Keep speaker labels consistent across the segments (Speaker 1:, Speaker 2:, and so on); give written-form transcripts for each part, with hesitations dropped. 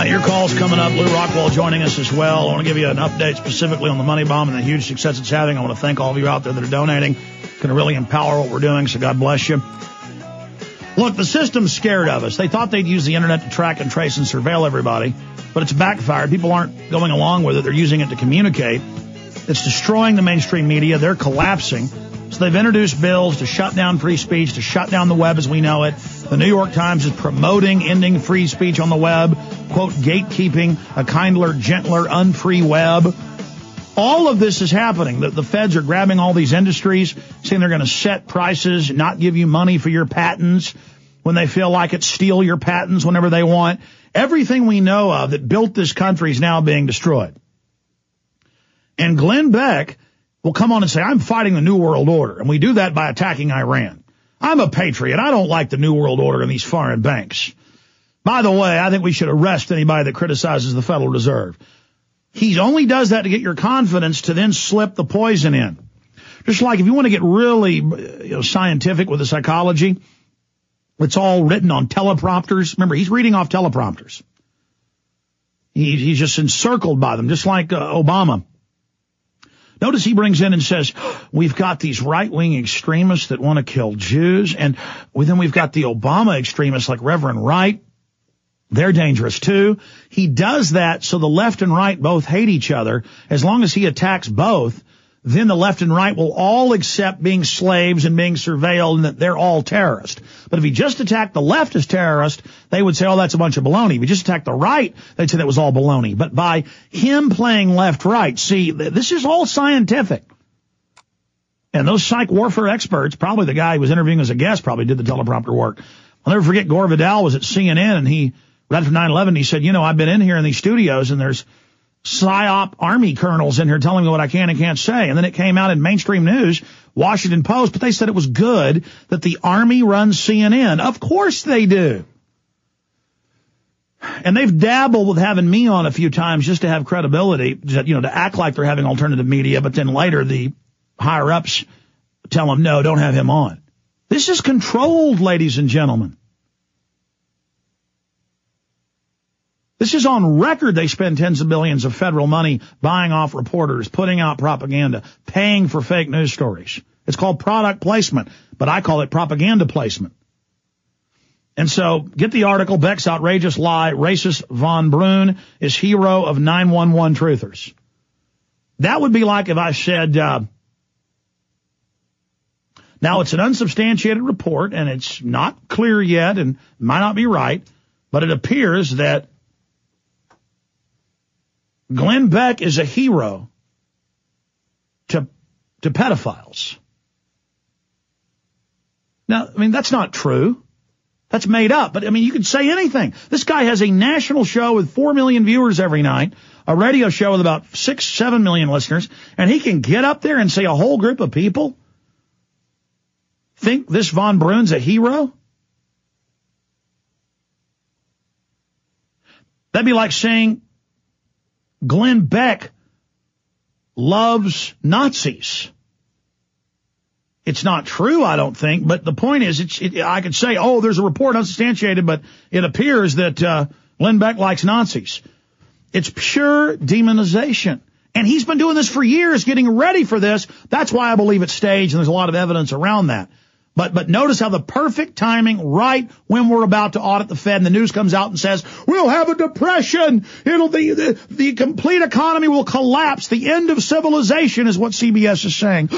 Speaker 1: Your call's coming up. Lou Rockwell joining us as well. I want to give you an update specifically on the money bomb and the huge success it's having. I want to thank all of you out there that are donating. It's going to really empower what we're doing, so God bless you. Look, the system's scared of us. They thought they'd use the internet to track and trace and surveil everybody, but it's backfired. People aren't going along with it. They're using it to communicate. It's destroying the mainstream media. They're collapsing. So they've introduced bills to shut down free speech, to shut down the web as we know it. The New York Times is promoting ending free speech on the web, quote, gatekeeping a kindler, gentler, unfree web. All of this is happening. The feds are grabbing all these industries, saying they're going to set prices, not give you money for your patents when they feel like it, steal your patents whenever they want. Everything we know of that built this country is now being destroyed. And Glenn Beck will come on and say, I'm fighting the New World Order, and we do that by attacking Iran. I'm a patriot. I don't like the New World Order and these foreign banks. By the way, I think we should arrest anybody that criticizes the Federal Reserve. He only does that to get your confidence to then slip the poison in. Just like if you want to get really scientific with the psychology, it's all written on teleprompters. Remember, he's reading off teleprompters. He's just encircled by them, just like Obama. Notice he brings in and says, we've got these right-wing extremists that want to kill Jews, and then we've got the Obama extremists like Reverend Wright. They're dangerous, too. He does that so the left and right both hate each other. As long as he attacks both, then the left and right will all accept being slaves and being surveilled and that they're all terrorists. But if he just attacked the left as terrorist, they would say, oh, that's a bunch of baloney. If he just attacked the right, they'd say that was all baloney. But by him playing left-right, see, this is all scientific. And those psych warfare experts, probably the guy who was interviewing as a guest probably did the teleprompter work. I'll never forget Gore Vidal was at CNN, and he, right after 9/11, he said, I've been in here in these studios, and there's PSYOP army colonels in here telling me what I can and can't say. And then it came out in mainstream news, Washington Post, but they said it was good that the Army runs CNN. Of course they do. And they've dabbled with having me on a few times just to have credibility, to act like they're having alternative media, but then later the higher-ups tell them, no, don't have him on. This is controlled, ladies and gentlemen. This is on record. They spend tens of billions of federal money buying off reporters, putting out propaganda, paying for fake news stories. It's called product placement, but I call it propaganda placement. And so get the article, Beck's outrageous lie, racist Von Brunn is hero of 911 truthers. That would be like if I said, now it's an unsubstantiated report and it's not clear yet and might not be right, but it appears that Glenn Beck is a hero to pedophiles. Now, that's not true. That's made up. But, you could say anything. This guy has a national show with 4 million viewers every night, a radio show with about 6-7 million listeners, and he can get up there and say a whole group of people think this Von Brunn's a hero? That'd be like saying Glenn Beck loves Nazis. It's not true, I don't think, but the point is, I could say, oh, there's a report unsubstantiated, but it appears that Glenn Beck likes Nazis. It's pure demonization. And he's been doing this for years, getting ready for this. That's why I believe it's staged, and there's a lot of evidence around that. But notice how the perfect timing, right when we're about to audit the Fed, and the news comes out and says, we'll have a depression. The complete economy will collapse. The end of civilization is what CBS is saying.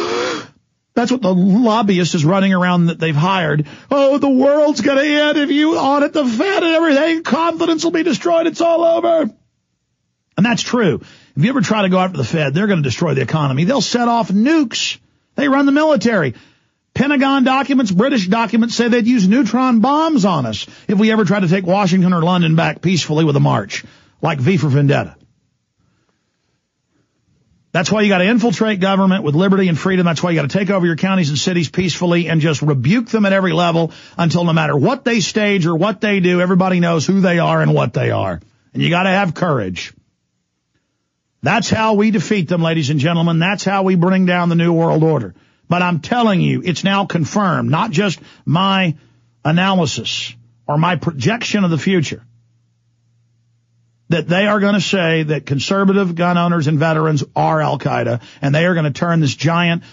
Speaker 1: That's what the lobbyist is running around that they've hired. Oh, the world's going to end if you audit the Fed and everything. Confidence will be destroyed. It's all over. And that's true. If you ever try to go after the Fed, they're going to destroy the economy. They'll set off nukes. They run the military. Pentagon documents, British documents say they'd use neutron bombs on us if we ever tried to take Washington or London back peacefully with a march, like V for Vendetta. That's why you got to infiltrate government with liberty and freedom. That's why you got to take over your counties and cities peacefully and just rebuke them at every level until no matter what they stage or what they do, everybody knows who they are and what they are. And you got to have courage. That's how we defeat them, ladies and gentlemen. That's how we bring down the New World Order. But I'm telling you, it's now confirmed, not just my analysis or my projection of the future. that they are going to say that conservative gun owners and veterans are Al-Qaeda, and they are going to turn this giant.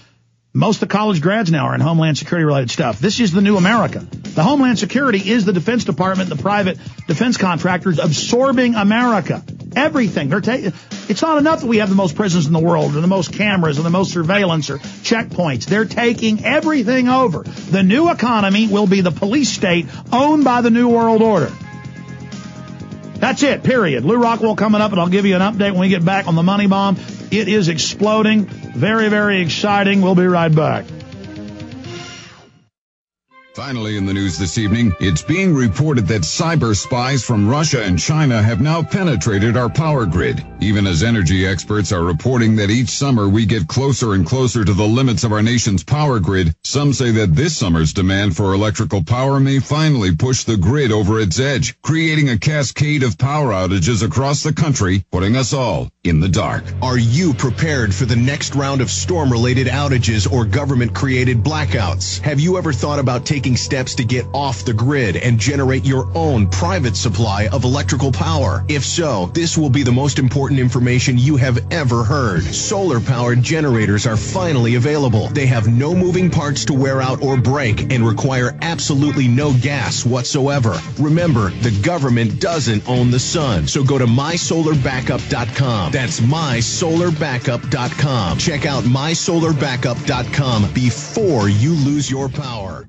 Speaker 1: Most of the college grads now are in Homeland Security related stuff. This is the new America. The Homeland Security is the Defense Department, the private defense contractors absorbing America. Everything. It's not enough that we have the most prisons in the world, or the most cameras, or the most surveillance, or checkpoints. They're taking everything over. The new economy will be the police state owned by the New World Order. That's it, period. Lou Rockwell coming up, and I'll give you an update when we get back on the money bomb. It is exploding. Very, very exciting. We'll be right back.
Speaker 2: Finally in the news this evening, it's being reported that cyber spies from Russia and China have now penetrated our power grid. Even as energy experts are reporting that each summer we get closer and closer to the limits of our nation's power grid, some say that this summer's demand for electrical power may finally push the grid over its edge, creating a cascade of power outages across the country, putting us all in the dark.
Speaker 3: Are you prepared for the next round of storm-related outages or government-created blackouts? Have you ever thought about taking steps to get off the grid and generate your own private supply of electrical power? If so, this will be the most important information you have ever heard. Solar-powered generators are finally available. They have no moving parts to wear out or break and require absolutely no gas whatsoever. Remember, the government doesn't own the sun, so go to mysolarbackup.com. That's mysolarbackup.com. Check out mysolarbackup.com before you lose your power.